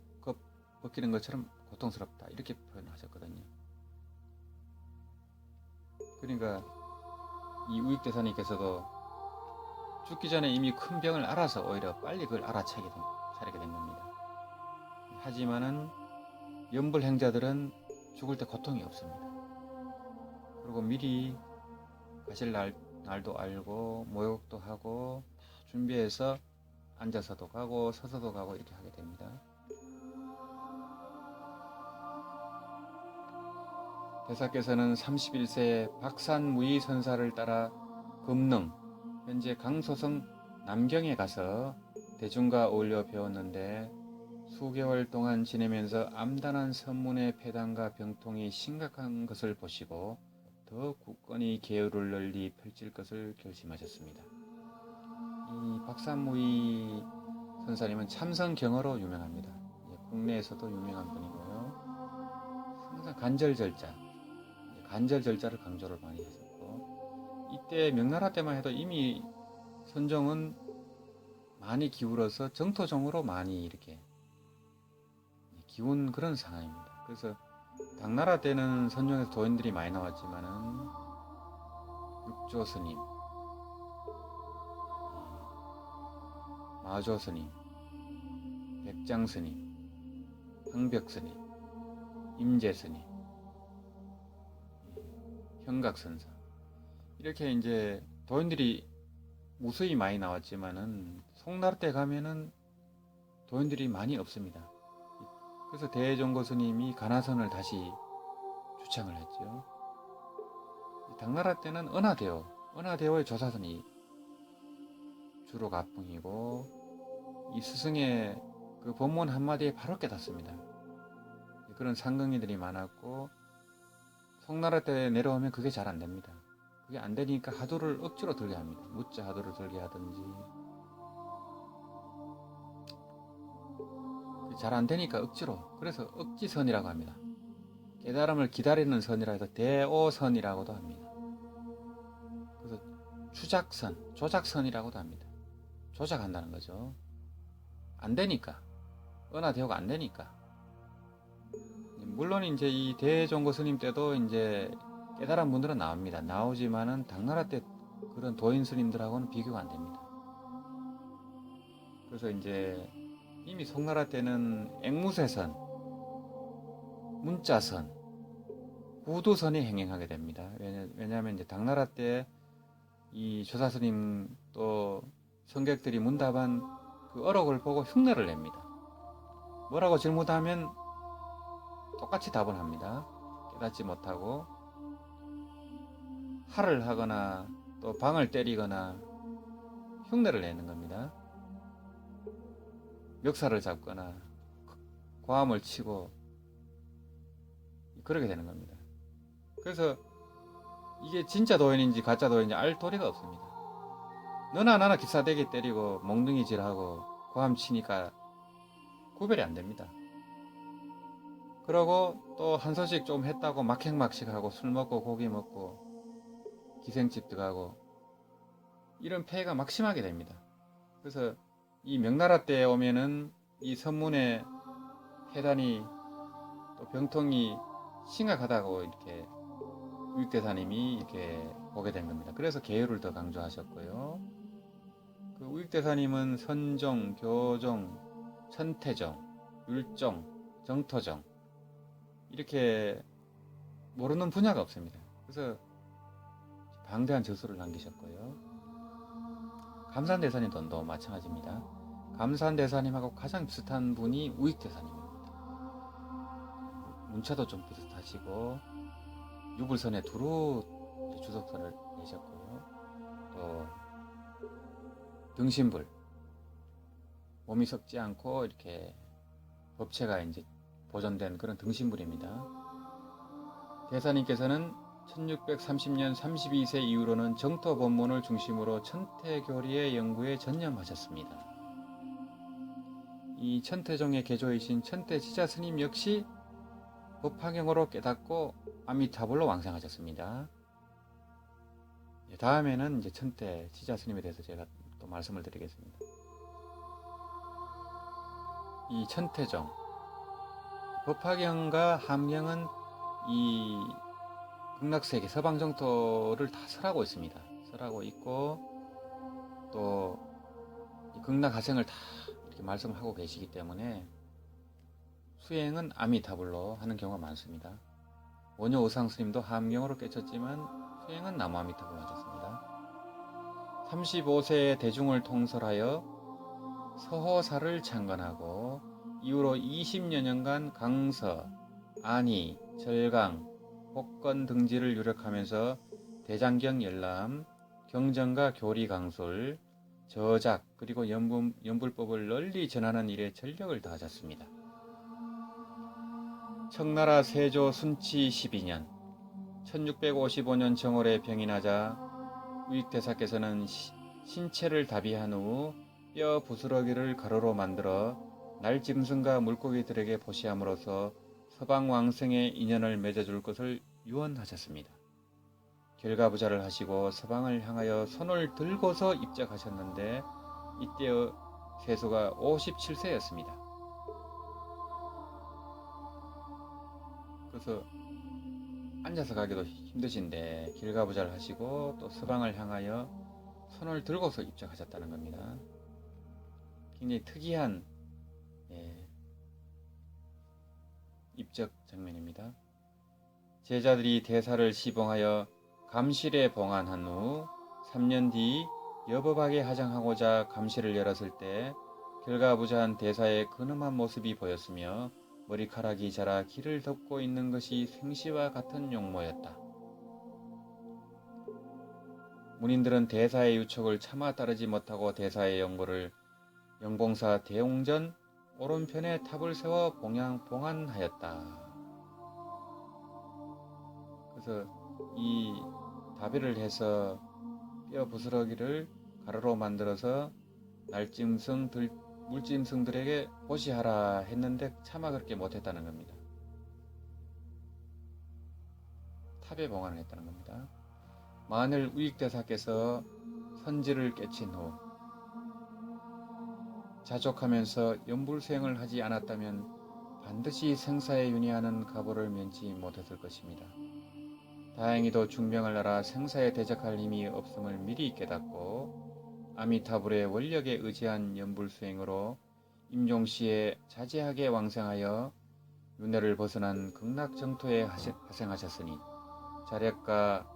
벗기는 것처럼 고통스럽다 이렇게 표현하셨거든요. 그러니까 이 우익대사님께서도 죽기 전에 이미 큰 병을 알아서 오히려 빨리 그걸 알아차리게 된 겁니다. 하지만은 연불행자들은 죽을 때 고통이 없습니다. 그리고 미리 가실 날도 알고 모욕도 하고 다 준비해서 앉아서도 가고 서서도 가고 이렇게 하게 됩니다. 대사께서는 31세에 박산무의선사를 따라 금능, 현재 강소성 남경에 가서 대중과 어울려 배웠는데 수개월 동안 지내면서 암단한 선문의 폐단과 병통이 심각한 것을 보시고 더 굳건히 계율을 널리 펼칠 것을 결심하셨습니다. 이 박사무이 선사님은 참선경어로 유명합니다. 국내에서도 유명한 분이고요. 항상 간절 절자를 강조를 많이 했었고, 이때 명나라 때만 해도 이미 선종은 많이 기울어서 정토종으로 많이 이렇게 기운 그런 상황입니다. 그래서 당나라 때는 선종에서 도인들이 많이 나왔지만은 육조 스님, 마조 스님, 백장 스님, 황벽 스님, 임재 스님, 현각 선사, 이렇게 이제 도인들이 무수히 많이 나왔지만은 송나라 때 가면은 도인들이 많이 없습니다. 그래서 대종고 스님이 가나선을 다시 주창을 했죠. 당나라 때는 은하대오의 조사선이 주로 가풍이고, 이 스승의 그 법문 한마디에 바로 깨닫습니다. 그런 상경이들이 많았고, 송나라 때 내려오면 그게 잘 안 됩니다. 그게 안 되니까 하도를 억지로 들게 합니다. 무자 하도를 들게 하든지, 잘 안 되니까 억지로, 그래서 억지선이라고 합니다. 깨달음을 기다리는 선이라 해서 대오선이라고도 합니다. 그래서 추작선, 조작선이라고도 합니다. 조작한다는 거죠. 안 되니까, 은하대오가 안 되니까. 물론 이제 이 대종고 스님 때도 이제 깨달은 분들은 나옵니다. 나오지만은 당나라 때 그런 도인 스님들하고는 비교가 안 됩니다. 그래서 이제 이미 송나라 때는 앵무새선, 문자선, 구두선이 행행하게 됩니다. 왜냐하면 이제 당나라 때 이 조사스님 또 성객들이 문답한 그 어록을 보고 흉내를 냅니다. 뭐라고 질문하면 똑같이 답을 합니다. 깨닫지 못하고 할을 하거나 또 방을 때리거나 흉내를 내는 겁니다. 멱살을 잡거나 고함을 치고 그러게 되는 겁니다. 그래서 이게 진짜 도인인지 가짜 도인인지 알 도리가 없습니다. 너나 나나 기사대기 때리고 몽둥이질하고 고함 치니까 구별이 안 됩니다. 그러고 또 한 소식 좀 했다고 막행막식하고 술 먹고 고기 먹고 기생집 들어가고 이런 폐해가 막심하게 됩니다. 그래서 이 명나라 때 오면은 이 선문의 폐단이 또 병통이 심각하다고 이렇게 우익대사님이 이렇게 보게 된 겁니다. 그래서 계율을 더 강조하셨고요. 그 우익대사님은 선종, 교종, 천태종, 율종, 정토종 이렇게 모르는 분야가 없습니다. 그래서 방대한 저수를 남기셨고요. 감산대사님도 마찬가지입니다. 감산대사님하고 가장 비슷한 분이 우익대사님입니다. 문자도 좀 비슷하시고 유불선에 두루 주석선을 내셨고요. 또 등신불, 몸이 썩지 않고 이렇게 법체가 이제 보존된 그런 등신불입니다. 대사님께서는 1630년 32세 이후로는 정토 법문을 중심으로 천태교리의 연구에 전념하셨습니다. 이 천태종의 개조이신 천태지자 스님 역시 법화경으로 깨닫고 아미타불로 왕생하셨습니다. 다음에는 이제 천태지자 스님에 대해서 제가 또 말씀을 드리겠습니다. 이 천태종, 법화경과 함경은 이 극락세계 서방 정토를 다 설하고 있습니다. 설하고 있고 또 극락하생을 다 이렇게 말씀을 하고 계시기 때문에 수행은 아미타불로 하는 경우가 많습니다. 원효 의상 스님도 함경으로 깨쳤지만 수행은 나무 아미타불로 하셨습니다. 35세에 대중을 통솔하여 서호사를 창건하고 이후로 20여 년간 강서, 안희, 절강, 복건 등지를 유력하면서 대장경 열람, 경전과 교리 강술, 저작 그리고 연불법을 널리 전하는 일에 전력을 다하셨습니다. 청나라 세조 순치 12년 1655년 정월에 병이 나자 우익대사께서는 신체를 다비한 후 뼈 부스러기를 가루로 만들어 날짐승과 물고기들에게 보시함으로써 서방 왕성의 인연을 맺어줄 것을 유언하셨습니다. 결가부자를 하시고 서방을 향하여 손을 들고서 입적하셨는데 이때의 세수가 57세였습니다. 그래서 앉아서 가기도 힘드신데 결가부자를 하시고 또 서방을 향하여 손을 들고서 입적하셨다는 겁니다. 굉장히 특이한 입적 장면입니다. 제자들이 대사를 시봉하여 감실에 봉안한 후 3년 뒤 여법하게 하장하고자 감실을 열었을 때 결가부자한 대사의 근엄한 모습이 보였으며 머리카락이 자라 길을 덮고 있는 것이 생시와 같은 용모였다. 문인들은 대사의 유촉을 차마 따르지 못하고 대사의 영보를 영봉사 대옹전 오른편에 탑을 세워 봉안하였다. 그래서 이 다비를 해서 뼈 부스러기를 가루로 만들어서 물짐승들에게 보시하라 했는데 차마 그렇게 못했다는 겁니다. 탑에 봉안을 했다는 겁니다. 만일 우익대사께서 선지를 깨친 후 자족하면서 연불수행을 하지 않았다면 반드시 생사에 윤회하는 가보를 면치 못했을 것입니다. 다행히도 중병을 알아 생사에 대적할 힘이 없음을 미리 깨닫고 아미타불의 원력에 의지한 연불수행으로 임종시에 자제하게 왕생하여 윤회를 벗어난 극락정토에 하생하셨으니 자력과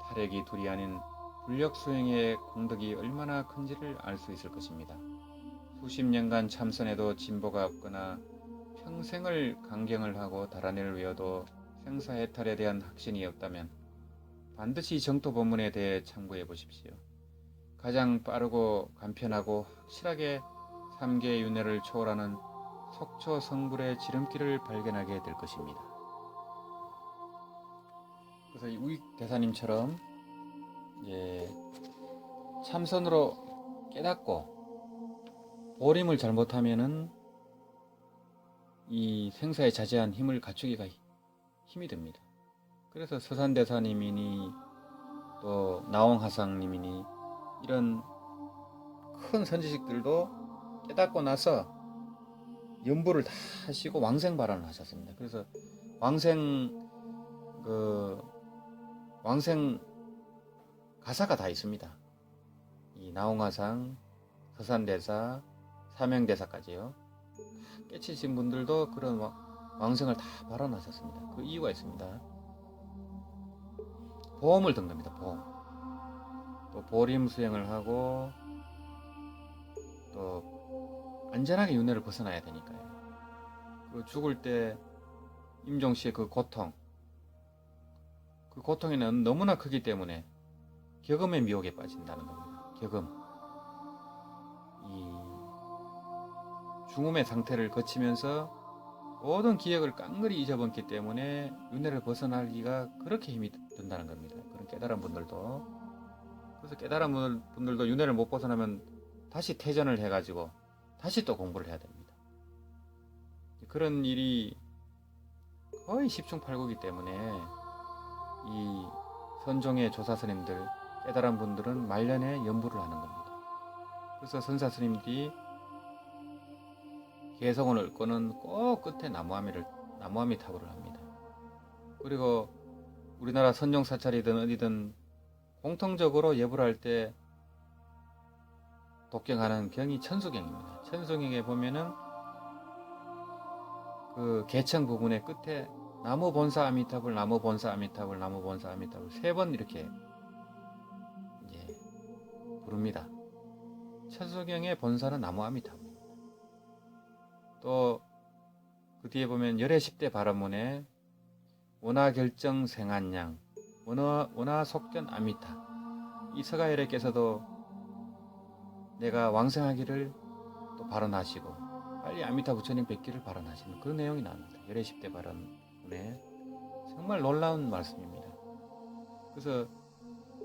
타력이 둘이 아닌 불력수행의 공덕이 얼마나 큰지를 알 수 있을 것입니다. 수십 년간 참선해도 진보가 없거나 평생을 강경을 하고 달아내를 외워도 생사해탈에 대한 확신이 없다면 반드시 정토법문에 대해 참고해 보십시오. 가장 빠르고 간편하고 확실하게 3계 윤회를 초월하는 속초 성불의 지름길을 발견하게 될 것입니다. 그래서 이 우익대사님처럼 참선으로 깨닫고 보림을 잘못하면은 이 생사에 자제한 힘을 갖추기가 힘이 듭니다. 그래서 서산대사님이니 또 나홍하상님이니 이런 큰 선지식들도 깨닫고 나서 연부를 다 하시고 왕생 발언을 하셨습니다. 그래서 왕생 가사가 다 있습니다. 이 나홍하상, 서산대사, 사명대사까지요. 깨치신 분들도 그런 왕생을 다 발언하셨습니다. 그 이유가 있습니다. 보험을 든 겁니다. 보험. 또 보림 수행을 하고 또 안전하게 윤회를 벗어나야 되니까요. 그 죽을 때 임종시의 그 고통에는 너무나 크기 때문에 격음의 미혹에 빠진다는 겁니다. 격음. 이 중음의 상태를 거치면서 모든 기억을 깡그리 잊어버렸기 때문에 윤회를 벗어나기가 그렇게 힘이 든다는 겁니다. 그런 깨달은 분들도. 그래서 깨달은 분들도 윤회를 못 벗어나면 다시 퇴전을 해가지고 다시 또 공부를 해야 됩니다. 그런 일이 거의 십중팔구이기 때문에 이 선종의 조사스님들, 깨달은 분들은 말년에 연부를 하는 겁니다. 그래서 선사스님들이 개성을 읊고는 꼭 끝에 나무아미 타불을 합니다. 그리고 우리나라 선종사찰이든 어디든 공통적으로 예불 할 때 독경하는 경이 천수경입니다. 천수경에 보면은 그 개청 부분의 끝에 나무 본사 아미타불, 나무 본사 아미타불, 나무 본사 아미타불 3번 이렇게 부릅니다. 천수경의 본사는 나무 아미타불. 또 그 뒤에 보면 열애 10대 발언문에 원화결정 생한양, 원화 속전 아미타. 이 서가열애께서도 내가 왕생하기를 또 발언하시고 빨리 아미타 부처님 뵙기를 발언하시는 그 내용이 나옵니다. 열애 10대 발언에 정말 놀라운 말씀입니다. 그래서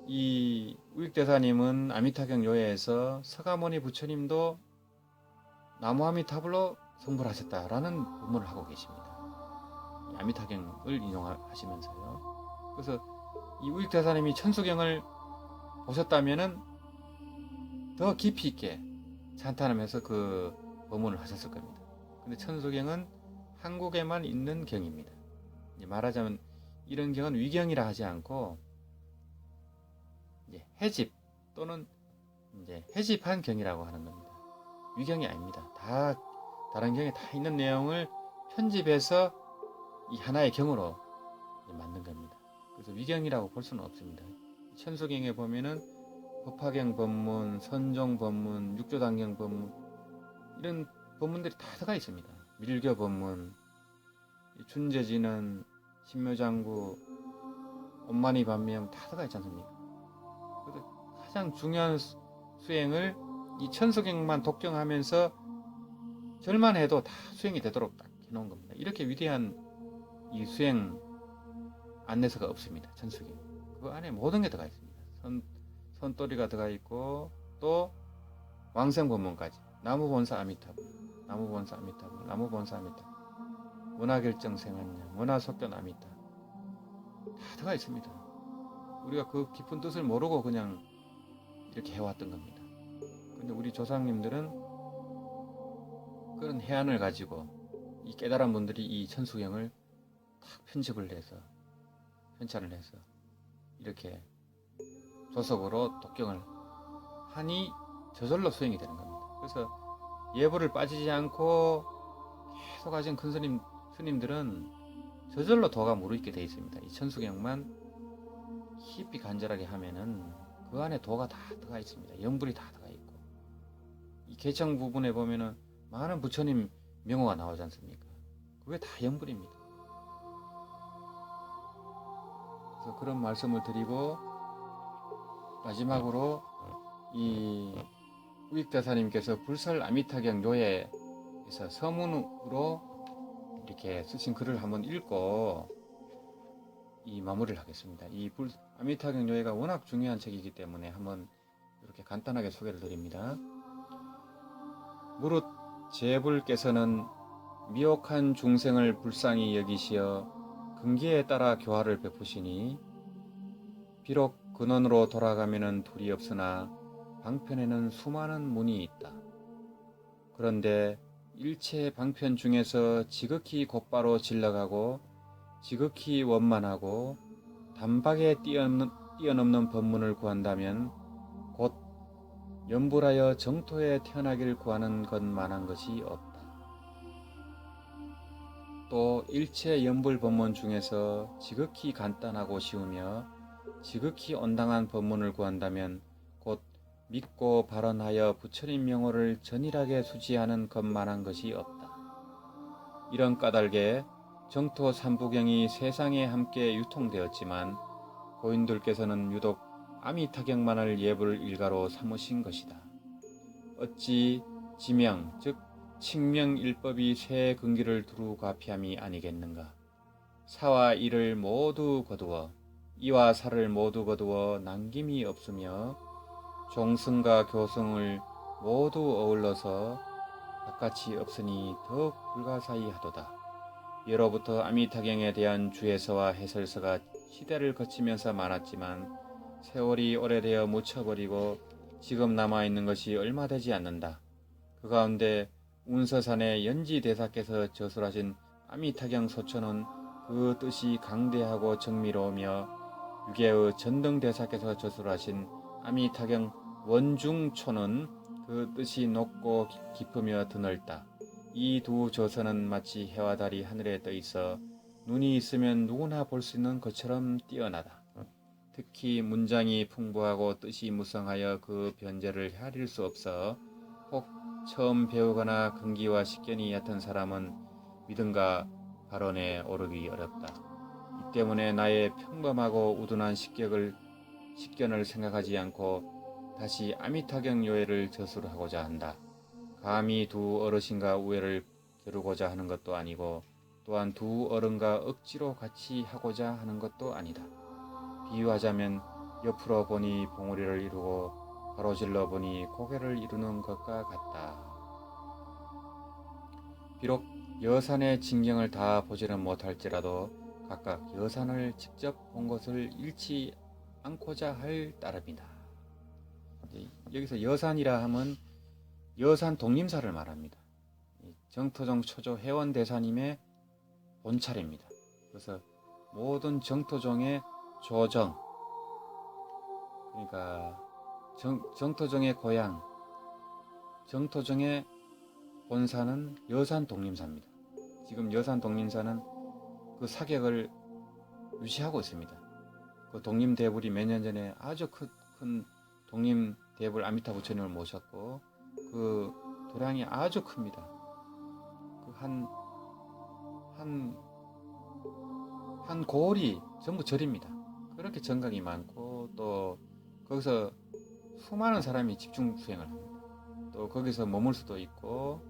이 우익대사님은 아미타경 요예에서 서가모니 부처님도 나무아미타불로 성불하셨다라는 본문을 하고 계십니다. 이 아미타경을 인용하시면서요. 그래서 이 우익대사님이 천수경을 보셨다면은 더 깊이 있게 찬탄하면서 그 법문을 하셨을 겁니다. 근데 천수경은 한국에만 있는 경입니다. 말하자면 이런 경은 위경이라 하지 않고 이제 해집 또는 이제 해집한 경이라고 하는 겁니다. 위경이 아닙니다. 다 다른 경에 다 있는 내용을 편집해서 이 하나의 경으로 만든 겁니다. 그래서 위경이라고 볼 수는 없습니다. 천수경에 보면은 법화경 법문, 선종 법문, 육조단경 법문 이런 법문들이 다 들어가 있습니다. 밀교 법문, 준재지는, 신묘장구, 엄만이 반미형 다 들어가 있지 않습니까? 그래서 가장 중요한 수행을 이 천수경만 독경하면서 절만 해도 다 수행이 되도록 딱 해놓은 겁니다. 이렇게 위대한 이 수행 안내서가 없습니다. 천수경. 그 안에 모든 게 들어가 있습니다. 선도리가 들어가 있고 또 왕생법문까지 나무본사 아미타불, 나무본사 아미타불, 나무본사 아미타불, 원화결정생한령, 원화속견 아미타 다 들어가 있습니다. 우리가 그 깊은 뜻을 모르고 그냥 이렇게 해왔던 겁니다. 근데 우리 조상님들은 그런 해안을 가지고 이 깨달은 분들이 이 천수경을 딱 편집을 해서 편찬을 해서 이렇게 조석으로 독경을 하니 저절로 수행이 되는 겁니다. 그래서 예불을 빠지지 않고 계속 하신 큰 스님들은 저절로 도가 무르익게 되어 있습니다. 이 천수경만 깊이 간절하게 하면은 그 안에 도가 다 들어가 있습니다. 영불이 다 들어가 있고 이 개청 부분에 보면은 많은 부처님 명호가 나오지 않습니까? 그게 다 영불입니다. 그래서 그런 말씀을 드리고 마지막으로 이 우익대사님께서 불설 아미타경 요예에서 서문으로 이렇게 쓰신 글을 한번 읽고 이 마무리를 하겠습니다. 이 아미타경 요예가 워낙 중요한 책이기 때문에 한번 이렇게 간단하게 소개를 드립니다. 무릇 제불께서는 미혹한 중생을 불쌍히 여기시어 근기에 따라 교화를 베푸시니 비록 근원으로 돌아가면은 둘이 없으나 방편에는 수많은 문이 있다. 그런데 일체 방편 중에서 지극히 곧바로 질러가고 지극히 원만하고 단박에 뛰어넘는 법문을 구한다면 곧 연불하여 정토에 태어나기를 구하는 것만한 것이 없다. 또 일체 연불 법문 중에서 지극히 간단하고 쉬우며 지극히 온당한 법문을 구한다면 곧 믿고 발언하여 부처님 명호를 전일하게 수지하는 것만한 것이 없다. 이런 까닭에 정토 삼부경이 세상에 함께 유통되었지만 고인들께서는 유독 아미타경만을 예불 일가로 삼으신 것이다. 어찌 지명 즉 칙명일법이 세 근기를 두루 과피함이 아니겠는가. 사와 이를 모두 거두어 이와 사를 모두 거두어 남김이 없으며 종승과 교승을 모두 어울러서 바깥이 없으니 더욱 불가사의하도다. 예로부터 아미타경에 대한 주해서와 해설서가 시대를 거치면서 많았지만 세월이 오래되어 묻혀버리고 지금 남아있는 것이 얼마 되지 않는다. 그 가운데 운서산의 연지대사께서 저술하신 아미타경 소천은 그 뜻이 강대하고 정미로우며 유계의 전등대사께서 저술하신 아미타경 원중초는 그 뜻이 높고 깊으며 드넓다. 이 두 저서는 마치 해와 달이 하늘에 떠 있어 눈이 있으면 누구나 볼 수 있는 것처럼 뛰어나다. 특히 문장이 풍부하고 뜻이 무성하여 그 변제를 헤아릴 수 없어 혹 처음 배우거나 근기와 식견이 얕은 사람은 믿음과 발언에 오르기 어렵다. 이 때문에 나의 평범하고 우둔한 식견을 생각하지 않고 다시 아미타경 요회를 저술하고자 한다. 감히 두 어르신과 우애를 겨루고자 하는 것도 아니고 또한 두 어른과 억지로 같이 하고자 하는 것도 아니다. 비유하자면 옆으로 보니 봉우리를 이루고 가로질러 보니 고개를 이루는 것과 같다. 비록 여산의 진경을 다 보지는 못할지라도 각각 여산을 직접 본 것을 잃지 않고자 할 따름이다. 여기서 여산이라 하면 여산 독림사를 말합니다. 정토종 초조 해원대사님의 본차례입니다. 그래서 모든 정토종의 조정, 그러니까 정토종의 고향, 정토종의 본사는 여산 독림사입니다. 지금 여산 독림사는 그 사격을 유지하고 있습니다. 그 독림대불이 몇 년 전에 아주 큰 독림대불 아미타 부처님을 모셨고 그 도량이 아주 큽니다. 그 한 고을이 전부 절입니다. 그렇게 정각이 많고 또 거기서 수많은 사람이 집중 수행을 합니다. 또 거기서 머물 수도 있고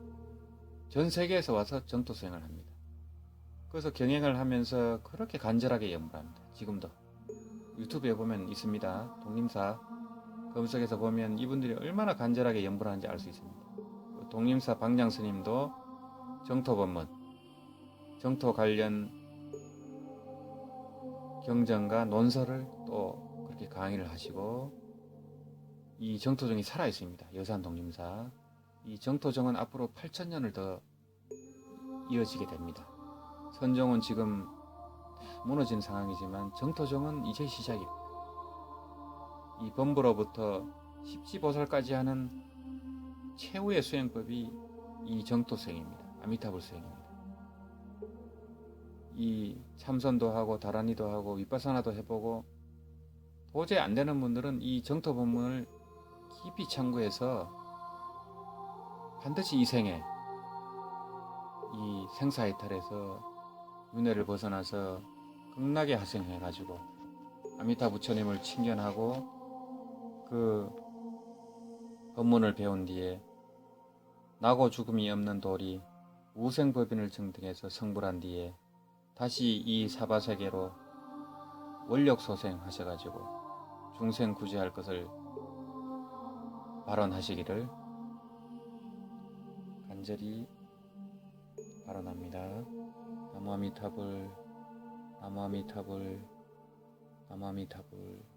전 세계에서 와서 정토 수행을 합니다. 그래서 경행을 하면서 그렇게 간절하게 염불합니다. 지금도 유튜브에 보면 있습니다. 독림사 검색해서 보면 이분들이 얼마나 간절하게 염불하는지 알 수 있습니다. 독림사 방장스님도 정토 법문, 정토 관련 경전과 논설을 또 그렇게 강의를 하시고 이 정토정이 살아 있습니다. 여산 독림사. 이 정토정은 앞으로 8,000년을 더 이어지게 됩니다. 선종은 지금 무너진 상황이지만 정토정은 이제 시작입니다. 이 범부로부터 십지보살까지 하는 최후의 수행법이 이 정토 수행입니다. 아미타불 수행입니다. 이 참선도 하고 다라니도 하고 위파사나도 해보고 도저히 안 되는 분들은 이 정토 법문을 깊이 참고해서 반드시 이 생에 이 생사이탈에서 윤회를 벗어나서 극락에 하생해가지고 아미타 부처님을 친견하고 그 법문을 배운 뒤에 나고 죽음이 없는 도리 우생법인을 증득해서 성불한 뒤에 다시 이 사바세계로 원력소생 하셔가지고 중생 구제할 것을 발언하시기를 간절히 발언합니다. 나무 아미타불, 나무 아미타불, 나무 아미타불.